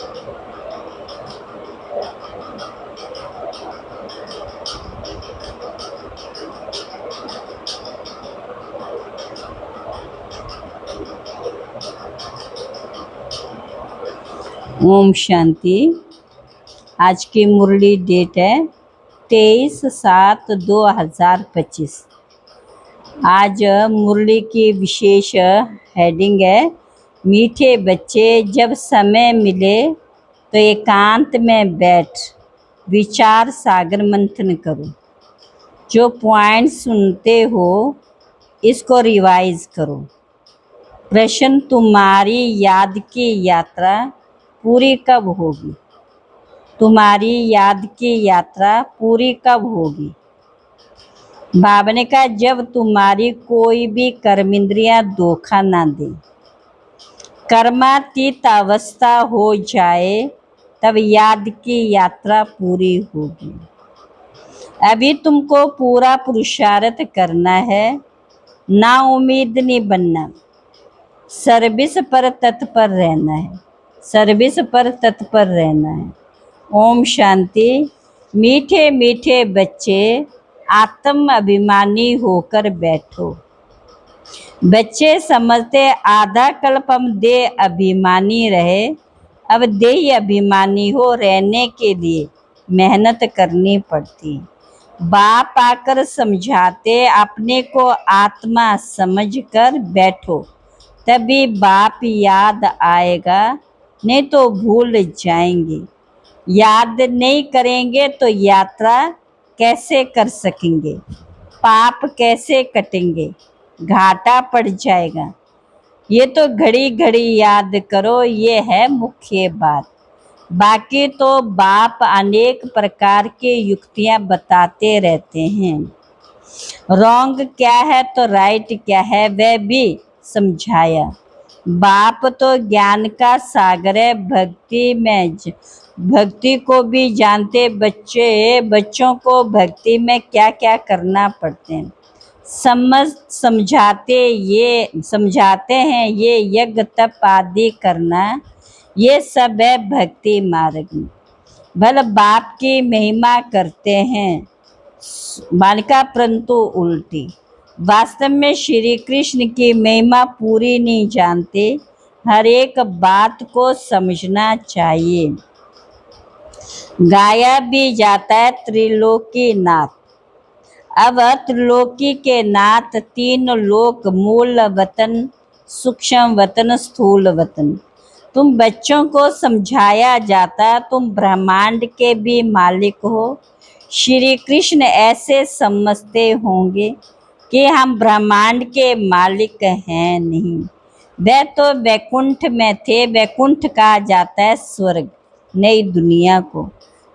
ओम शांति। आज की मुरली डेट है 23/7/2025। आज मुरली की विशेष हेडिंग है, मीठे बच्चे जब समय मिले तो एकांत में बैठ विचार सागर मंथन करो। जो पॉइंट सुनते हो इसको रिवाइज करो। प्रश्न, तुम्हारी याद की यात्रा पूरी कब होगी? तुम्हारी याद की यात्रा पूरी कब होगी? बाबा ने कहा, जब तुम्हारी कोई भी कर्मेंद्रियां धोखा ना दे, कर्मातीत अवस्था हो जाए, तब याद की यात्रा पूरी होगी। अभी तुमको पूरा पुरुषार्थ करना है, ना उम्मीद नहीं बनना, सर्विस पर तत्पर रहना है, सर्विस पर तत्पर रहना है। ओम शांति। मीठे मीठे बच्चे आत्म अभिमानी होकर बैठो। बच्चे समझते आधा कल्प हम देह अभिमानी रहे, अब देह अभिमानी हो रहने के लिए मेहनत करनी पड़ती। बाप आकर समझाते अपने को आत्मा समझकर बैठो, तभी बाप याद आएगा, नहीं तो भूल जाएंगे। याद नहीं करेंगे तो यात्रा कैसे कर सकेंगे? पाप कैसे कटेंगे? घाटा पड़ जाएगा। ये तो घड़ी घड़ी याद करो, ये है मुख्य बात। बाकी तो बाप अनेक प्रकार की युक्तियां बताते रहते हैं। रॉन्ग क्या है तो राइट क्या है वह भी समझाया। बाप तो ज्ञान का सागर है, भक्ति को भी जानते। बच्चों को भक्ति में क्या क्या करना पड़ते हैं समझाते हैं। ये यज्ञ तप आदि करना, ये सब है भक्ति मार्ग में। भले बाप की महिमा करते हैं बालिका, परंतु उल्टी। वास्तव में श्री कृष्ण की महिमा पूरी नहीं जानते। हर एक बात को समझना चाहिए। गाया भी जाता है त्रिलोकी नाथ। अब त्रिलोकी के नाथ तीन लोक, मूल वतन, सूक्ष्म वतन, स्थूल वतन। तुम बच्चों को समझाया जाता तुम ब्रह्मांड के भी मालिक हो। श्री कृष्ण ऐसे समझते होंगे कि हम ब्रह्मांड के मालिक हैं नहीं, वह तो वैकुंठ में थे। वैकुंठ कहा जाता है स्वर्ग, नई दुनिया को।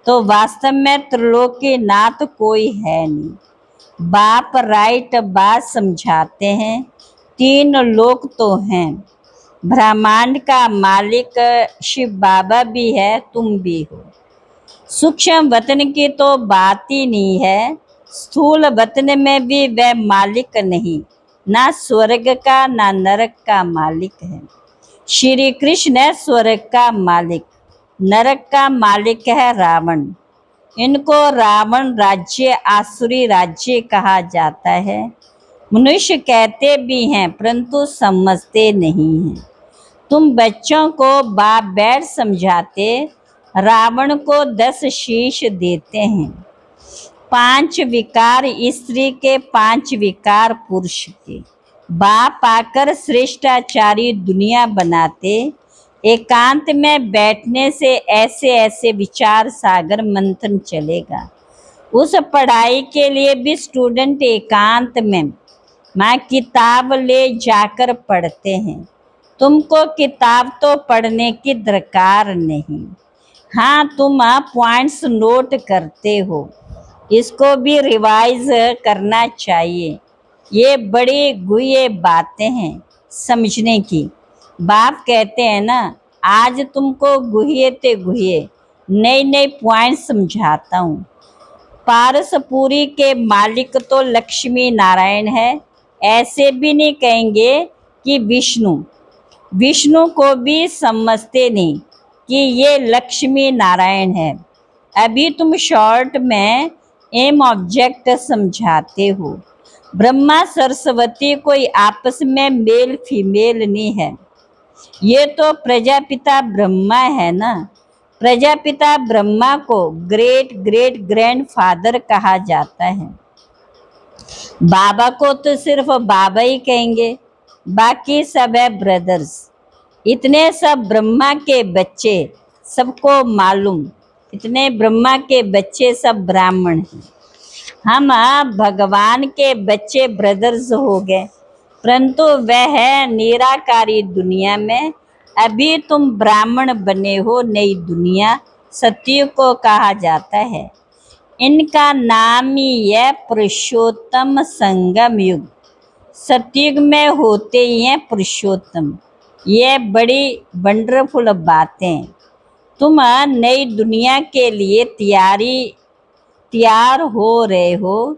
तो वास्तव में त्रिलोकी नाथ कोई है नहीं। बाप राइट बात समझाते हैं। तीन लोक तो हैं, ब्रह्मांड का मालिक शिव बाबा भी है, तुम भी हो। सूक्ष्म वतन की तो बात ही नहीं है। स्थूल वतन में भी वह मालिक नहीं, ना स्वर्ग का ना नरक का मालिक है। श्री कृष्ण है स्वर्ग का मालिक, नरक का मालिक है रावण। इनको रावण राज्य, आसुरी राज्य कहा जाता है। मनुष्य कहते भी हैं परंतु समझते नहीं हैं। तुम बच्चों को बाप बैठ समझाते, रावण को 10 शीश देते हैं। 5 विकार स्त्री के, 5 विकार पुरुष के। बाप आकर श्रेष्ठाचारी दुनिया बनाते। एकांत में बैठने से ऐसे ऐसे विचार सागर मंथन चलेगा। उस पढ़ाई के लिए भी स्टूडेंट एकांत में माँ किताब ले जाकर पढ़ते हैं। तुमको किताब तो पढ़ने की दरकार नहीं। हाँ, तुम पॉइंट्स नोट करते हो, इसको भी रिवाइज करना चाहिए। ये बड़ी गुह्य बातें हैं समझने की। बाप कहते हैं ना, आज तुमको गुह्य ते गुह्य नए नए पॉइंट समझाता हूँ। पारसपुरी के मालिक तो लक्ष्मी नारायण है। ऐसे भी नहीं कहेंगे कि विष्णु को भी समझते नहीं। कि ये लक्ष्मी नारायण है। अभी तुम शॉर्ट में एम ऑब्जेक्ट समझाते हो। ब्रह्मा सरस्वती कोई आपस में मेल फीमेल नहीं है। ये तो प्रजापिता ब्रह्मा है ना। प्रजापिता ब्रह्मा को ग्रेट ग्रेट ग्रैंडफादर कहा जाता है। बाबा को तो सिर्फ बाबा ही कहेंगे, बाकी सब है ब्रदर्स। इतने सब ब्रह्मा के बच्चे, सबको मालूम, इतने ब्रह्मा के बच्चे सब ब्राह्मण हैं। हम भगवान के बच्चे ब्रदर्स हो गए, परंतु वह है निराकारी दुनिया में। अभी तुम ब्राह्मण बने हो नई दुनिया, सतयुग को कहा जाता है। इनका नाम ही है पुरुषोत्तम संगम युग। सतयुग में होते ही हैं पुरुषोत्तम। ये बड़ी वंडरफुल बातें। तुम नई दुनिया के लिए तैयार हो रहे हो।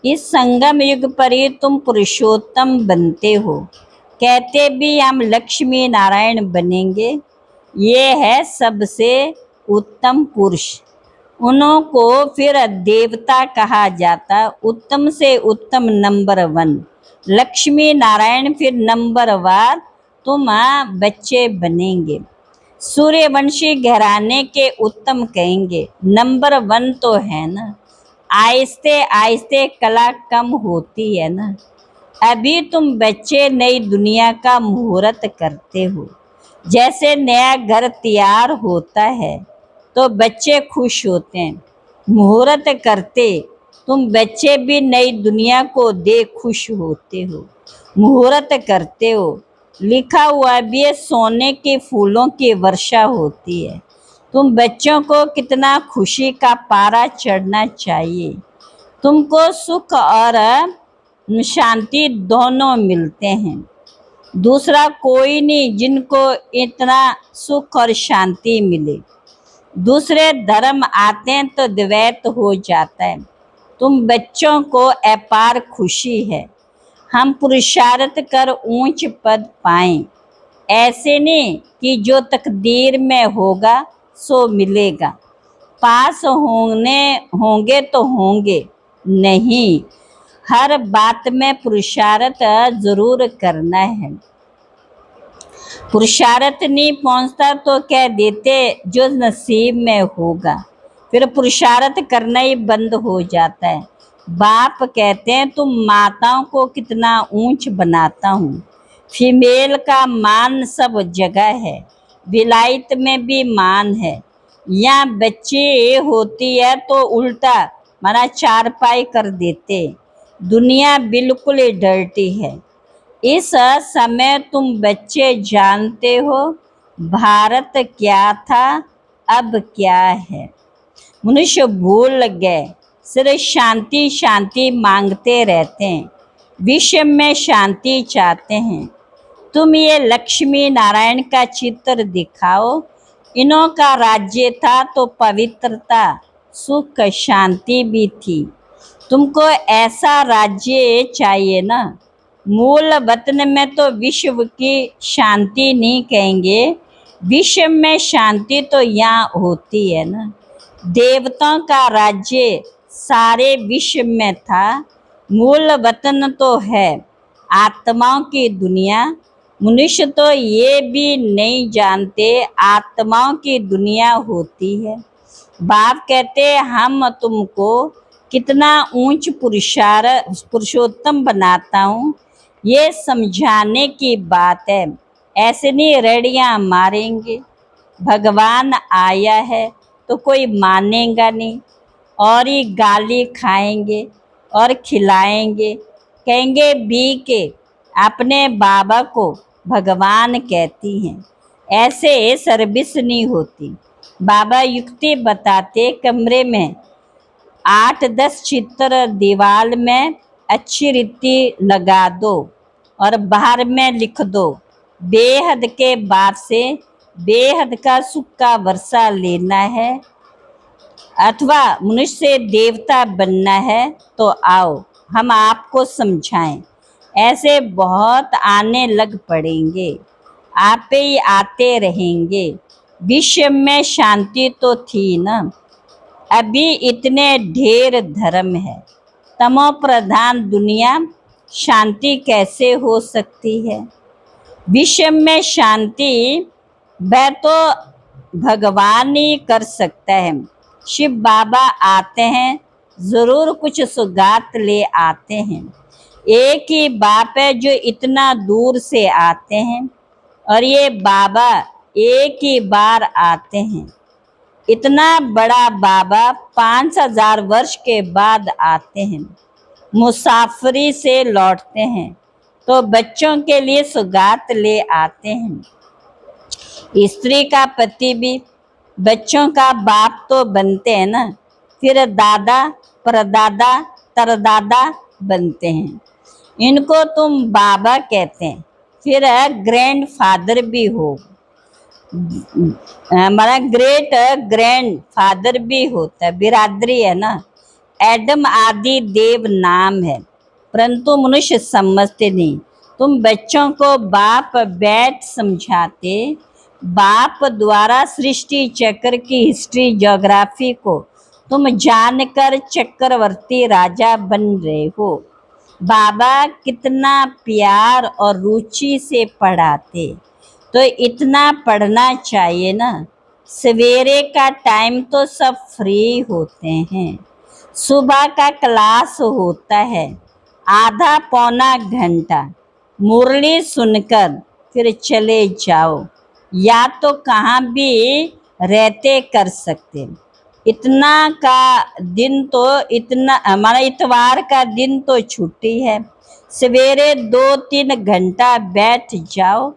इस संगम युग पर ही तुम पुरुषोत्तम बनते हो। कहते भी हम लक्ष्मी नारायण बनेंगे। ये है सबसे उत्तम पुरुष। उन्हों को फिर देवता कहा जाता, उत्तम से उत्तम नंबर 1 लक्ष्मी नारायण, फिर नंबर वार तुम बच्चे बनेंगे। सूर्यवंशी घराने के उत्तम कहेंगे, नंबर 1 तो है ना। आहिस्ते आहिस्ते कला कम होती है ना। अभी तुम बच्चे नई दुनिया का मुहूर्त करते हो। जैसे नया घर तैयार होता है तो बच्चे खुश होते हैं, मुहूर्त करते। तुम बच्चे भी नई दुनिया को देख खुश होते हो, मुहूर्त करते हो। लिखा हुआ भी है, सोने के फूलों की वर्षा होती है। तुम बच्चों को कितना खुशी का पारा चढ़ना चाहिए। तुमको सुख और शांति दोनों मिलते हैं। दूसरा कोई नहीं जिनको इतना सुख और शांति मिले। दूसरे धर्म आते हैं तो द्वैत हो जाता है। तुम बच्चों को अपार खुशी है। हम पुरुषार्थ कर ऊंच पद पाएं। ऐसे नहीं कि जो तकदीर में होगा सो मिलेगा। पास होंगे तो होंगे, नहीं, हर बात में पुरुषार्थ जरूर करना है। पुरुषार्थ नहीं पहुंचता तो कह देते जो नसीब में होगा, फिर पुरुषार्थ करना ही बंद हो जाता है। बाप कहते हैं तुम माताओं को कितना ऊंच बनाता हूँ। फीमेल का मान सब जगह है, विलायत में भी मान है। यहाँ बच्चे होती है तो उल्टा माना चारपाई कर देते। दुनिया बिल्कुल ही डर्टी है। इस समय तुम बच्चे जानते हो भारत क्या था, अब क्या है। मनुष्य भूल गए, सिर्फ शांति शांति मांगते रहते हैं, विश्व में शांति चाहते हैं। तुम ये लक्ष्मी नारायण का चित्र दिखाओ। इन्हों का राज्य था तो पवित्रता, सुख, शांति भी थी। तुमको ऐसा राज्य चाहिए ना। मूल वतन में तो विश्व की शांति नहीं कहेंगे, विश्व में शांति तो यहाँ होती है ना। देवताओं का राज्य सारे विश्व में था। मूल वतन तो है आत्माओं की दुनिया। मनुष्य तो ये भी नहीं जानते आत्माओं की दुनिया होती है। बाप कहते हम तुमको कितना ऊंच पुरुषोत्तम बनाता हूँ, ये समझाने की बात है। ऐसे नहीं रेडियाँ मारेंगे। भगवान आया है तो कोई मानेगा नहीं, और ही गाली खाएंगे और खिलाएंगे। कहेंगे भी के अपने बाबा को भगवान कहती हैं। ऐसे सर्विस नहीं होती। बाबा युक्ति बताते, कमरे में 8-10 चित्र दीवार में अच्छी रीति लगा दो और बाहर में लिख दो, बेहद के बाप से बेहद का सुख का वर्षा लेना है, अथवा मनुष्य से देवता बनना है तो आओ हम आपको समझाएं। ऐसे बहुत आने लग पड़ेंगे, आप ही आते रहेंगे। विश्व में शांति तो थी ना, अभी इतने ढेर धर्म है। तमो प्रधान दुनिया, शांति कैसे हो सकती है? विश्व में शांति वह तो भगवान ही कर सकता है। शिव बाबा आते हैं, जरूर कुछ सौगात ले आते हैं। एक ही बाप है जो इतना दूर से आते हैं, और ये बाबा एक ही बार आते हैं। इतना बड़ा बाबा 5000 वर्ष के बाद आते हैं, मुसाफरी से लौटते हैं तो बच्चों के लिए सौगात ले आते हैं। स्त्री का पति भी बच्चों का बाप तो बनते हैं ना, फिर दादा परदादा तरदादा बनते हैं। इनको तुम बाबा कहते हैं, फिर ग्रैंड फादर भी हो, हमारा ग्रेट ग्रैंड फादर भी होता है, बिरादरी है ना। एडम आदि देव नाम है, परंतु मनुष्य समझते नहीं। तुम बच्चों को बाप बैठ समझाते, बाप द्वारा सृष्टि चक्र की हिस्ट्री ज्योग्राफी को तुम जानकर चक्रवर्ती राजा बन रहे हो। बाबा कितना प्यार और रुचि से पढ़ाते, तो इतना पढ़ना चाहिए ना। सवेरे का टाइम तो सब फ्री होते हैं, सुबह का क्लास होता है, आधा पौना घंटा मुरली सुनकर फिर चले जाओ, या तो कहाँ भी रहते कर सकते। इतना का दिन तो इतना हमारा इतवार का दिन तो छुट्टी है, सवेरे 2-3 घंटा बैठ जाओ,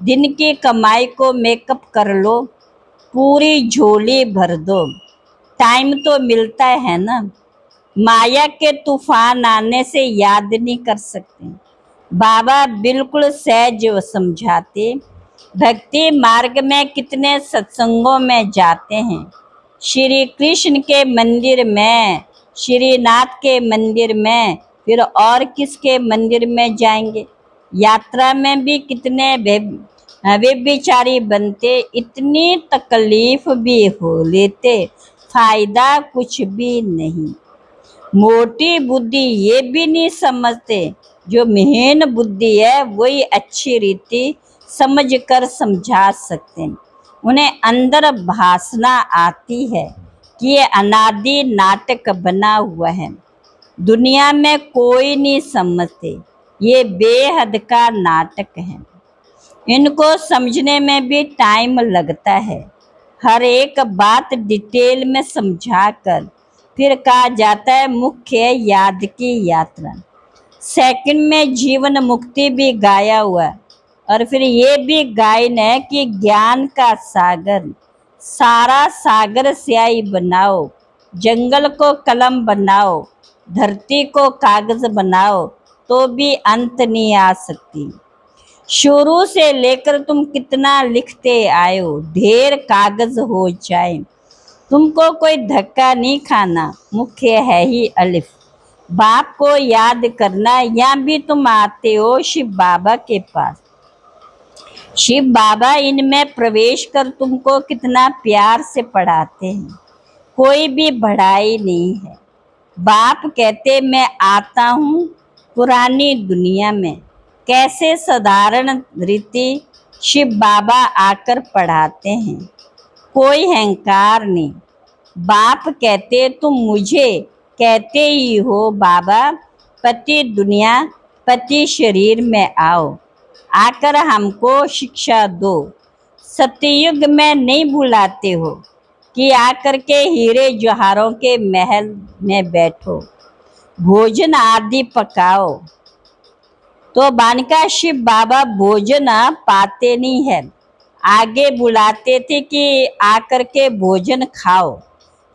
दिन की कमाई को मेकअप कर लो, पूरी झोली भर दो, टाइम तो मिलता है ना। माया के तूफान आने से याद नहीं कर सकते। बाबा बिल्कुल सहज समझाते। भक्ति मार्ग में कितने सत्संगों में जाते हैं, श्री कृष्ण के मंदिर में, श्रीनाथ के मंदिर में, फिर और किसके मंदिर में जाएंगे। यात्रा में भी कितने व्यभिचारी बनते, इतनी तकलीफ भी हो लेते, फायदा कुछ भी नहीं। मोटी बुद्धि ये भी नहीं समझते, जो महीन बुद्धि है वही अच्छी रीति समझ कर समझा सकते हैं। उन्हें अंदर भासना आती है कि ये अनादि नाटक बना हुआ है, दुनिया में कोई नहीं समझते, ये बेहद का नाटक है। इनको समझने में भी टाइम लगता है, हर एक बात डिटेल में समझाकर फिर कहा जाता है मुख्य याद की यात्रा। सेकंड में जीवन मुक्ति भी गाया हुआ, और फिर ये भी गायन है कि ज्ञान का सागर, सारा सागर स्याही बनाओ, जंगल को कलम बनाओ, धरती को कागज बनाओ, तो भी अंत नहीं आ सकती। शुरू से लेकर तुम कितना लिखते आए हो, ढेर कागज हो जाए, तुमको कोई धक्का नहीं खाना, मुख्य है ही अलिफ। बाप को याद करना, या भी तुम आते हो शिव बाबा के पास। शिव बाबा इनमें प्रवेश कर तुमको कितना प्यार से पढ़ाते हैं, कोई भी बढ़ाई नहीं है। बाप कहते मैं आता हूँ पुरानी दुनिया में, कैसे साधारण रीति शिव बाबा आकर पढ़ाते हैं, कोई अहंकार नहीं। बाप कहते तुम मुझे कहते ही हो बाबा, पति दुनिया पति शरीर में आओ, आकर हमको शिक्षा दो। सत्ययुग में नहीं भुलाते हो कि आकर के हीरे जवाहरों के महल में बैठो, भोजन आदि पकाओ। तो बानका शिव बाबा भोजन पाते नहीं है, आगे बुलाते थे कि आकर के भोजन खाओ,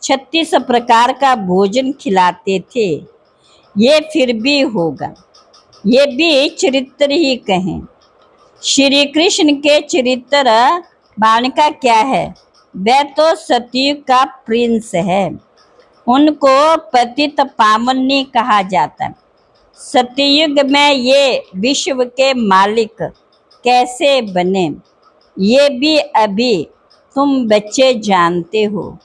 36 प्रकार का भोजन खिलाते थे। ये फिर भी होगा, ये भी चरित्र ही कहें। श्री कृष्ण के चरित्र बानका क्या है, वह तो सतयुग का प्रिंस है, उनको पतित पावन नहीं कहा जाता। सतयुग में ये विश्व के मालिक कैसे बने, ये भी अभी तुम बच्चे जानते हो।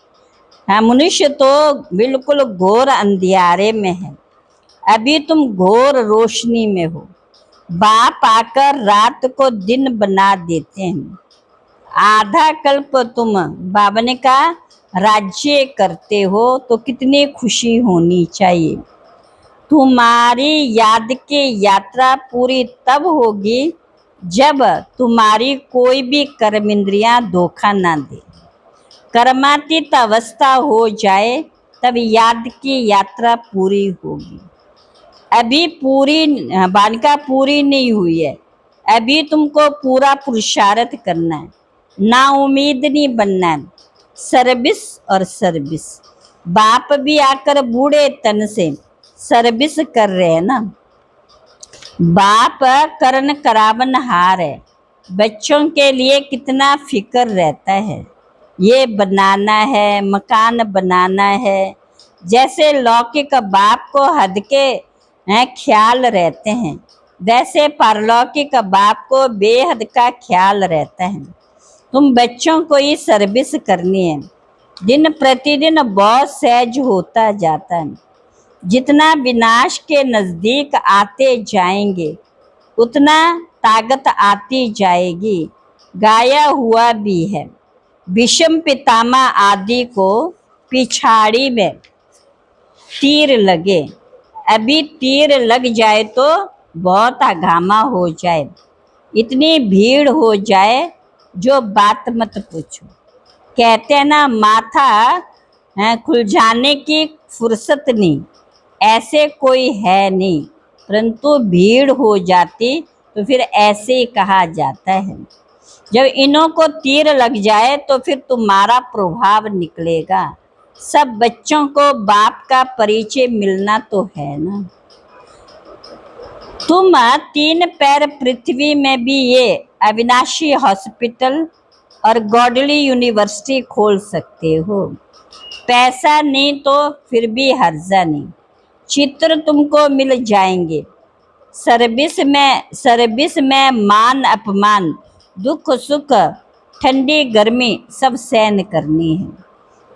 हाँ, मनुष्य तो बिल्कुल घोर अंधियारे में है, अभी तुम घोर रोशनी में हो। बाप आकर रात को दिन बना देते हैं। आधा कल्प तुम, बाबा ने कहा, राज्य करते हो तो कितनी खुशी होनी चाहिए। तुम्हारी याद की यात्रा पूरी तब होगी जब तुम्हारी कोई भी कर्म इंद्रियां धोखा ना दे। कर्मातीत अवस्था हो जाए तब याद की यात्रा पूरी होगी। अभी पूरी बालिका पूरी नहीं हुई है, अभी तुमको पूरा पुरुषार्थ करना है, ना उम्मीद नहीं बनना है, सर्विस और सर्विस। बाप भी आकर बूढ़े तन से सर्विस कर रहे हैं ना। बाप करण करावन हार है, बच्चों के लिए कितना फिक्र रहता है, ये बनाना है, मकान बनाना है। जैसे लौकिक बाप को हद के ख्याल रहते हैं, वैसे पारलौकिक बाप को बेहद का ख्याल रहता है। तुम बच्चों को ही सर्विस करनी है। दिन प्रतिदिन बहुत सहज होता जाता है। जितना विनाश के नजदीक आते जाएंगे उतना ताकत आती जाएगी। गाया हुआ भी है, भीष्म पितामह आदि को पिछाड़ी में तीर लगे। अभी तीर लग जाए तो बहुत आगामा हो जाए, इतनी भीड़ हो जाए जो बात मत पूछो। कहते हैं ना, माथा खुल जाने की फुर्सत नहीं, ऐसे कोई है नहीं, परंतु भीड़ हो जाती तो फिर ऐसे ही कहा जाता है। जब इन्हों को तीर लग जाए तो फिर तुम्हारा प्रभाव निकलेगा। सब बच्चों को बाप का परिचय मिलना तो है ना। तुम 3 पैर पृथ्वी में भी ये अविनाशी हॉस्पिटल और गॉडली यूनिवर्सिटी खोल सकते हो। पैसा नहीं तो फिर भी हर्जा नहीं, चित्र तुमको मिल जाएंगे। सर्विस में मान अपमान, दुख सुख, ठंडी गर्मी सब सहन करनी है।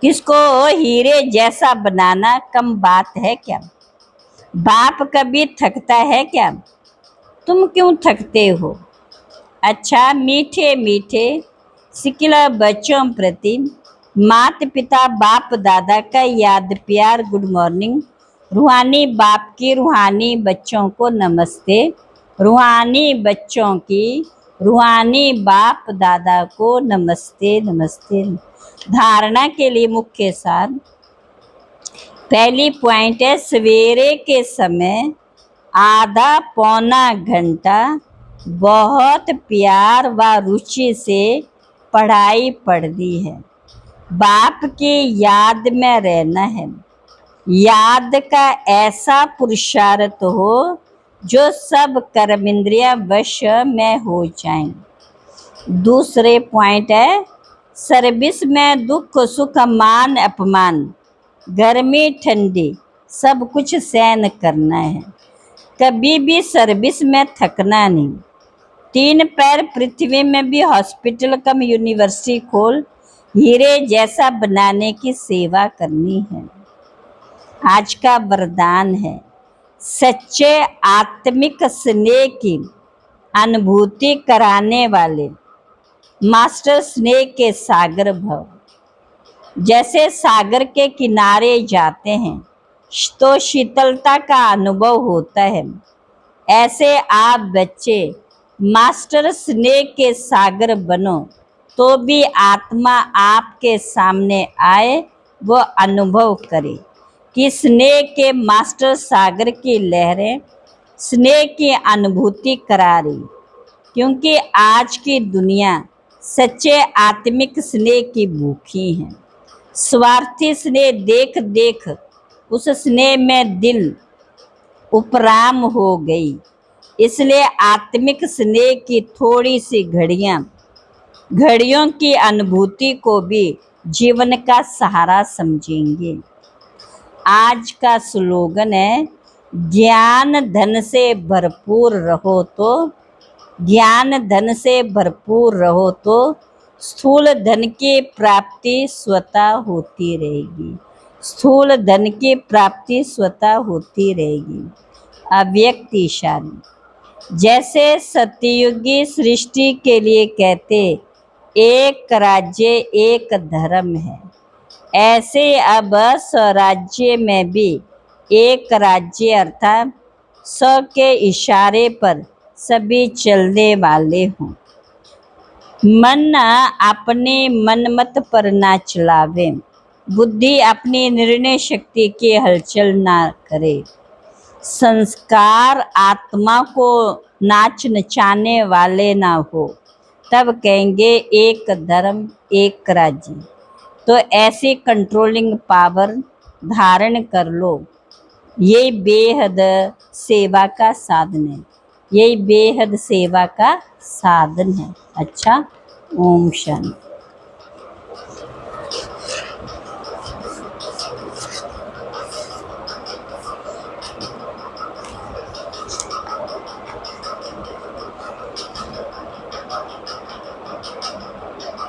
किसको हीरे जैसा बनाना कम बात है क्या? बाप कभी थकता है क्या? तुम क्यों थकते हो? अच्छा, मीठे मीठे सिकिला बच्चों प्रति माता पिता बाप दादा का याद प्यार गुड मॉर्निंग। रूहानी बाप की रूहानी बच्चों को नमस्ते। रूहानी बच्चों की रूहानी बाप दादा को नमस्ते नमस्ते। धारणा के लिए मुख्य सार। पहली पॉइंट है, सवेरे के समय आधा पौना घंटा बहुत प्यार व रुचि से पढ़ाई पढ़नी है। बाप की याद में रहना है। याद का ऐसा पुरुषार्थ हो जो सब कर्म इंद्रिया वश में हो जाएं। दूसरे पॉइंट है, सर्विस में दुख सुख मान अपमान, गर्मी ठंडी सब कुछ सहन करना है। कभी भी सर्विस में थकना नहीं। 3 पैर पृथ्वी में भी हॉस्पिटल कम यूनिवर्सिटी खोल हीरे जैसा बनाने की सेवा करनी है। आज का वरदान है, सच्चे आत्मिक स्नेह की अनुभूति कराने वाले मास्टर स्नेह के सागर भव। जैसे सागर के किनारे जाते हैं तो शीतलता का अनुभव होता है, ऐसे आप बच्चे मास्टर स्नेह के सागर बनो तो भी आत्मा आपके सामने आए, वो अनुभव करे कि स्नेह के मास्टर सागर की लहरें स्नेह की अनुभूति करा रही। क्योंकि आज की दुनिया सच्चे आत्मिक स्नेह की भूखी है। स्वार्थी स्नेह देख देख उस स्नेह में दिल उपराम हो गई। इसलिए आत्मिक स्नेह की थोड़ी सी घड़ियों की अनुभूति को भी जीवन का सहारा समझेंगे। आज का स्लोगन है, ज्ञान धन से भरपूर रहो तो ज्ञान धन से भरपूर रहो तो स्थूल धन की प्राप्ति स्वतः होती रहेगी। स्थूल धन की प्राप्ति स्वतः होती रहेगी। अव्यक्त इशारे, जैसे सत्ययुगी सृष्टि के लिए कहते एक राज्य एक धर्म है, ऐसे अब स्वराज्य में भी एक राज्य अर्थात स के इशारे पर सभी चलने वाले हों। मन अपने मनमत पर ना चलावे, बुद्धि अपनी निर्णय शक्ति की हलचल ना करे, संस्कार आत्मा को नाच नचाने वाले ना हो, तब कहेंगे एक धर्म एक राज्य। तो ऐसी कंट्रोलिंग पावर धारण कर लो, ये बेहद सेवा का साधन है, यही बेहद सेवा का साधन है। अच्छा, ओम शांति।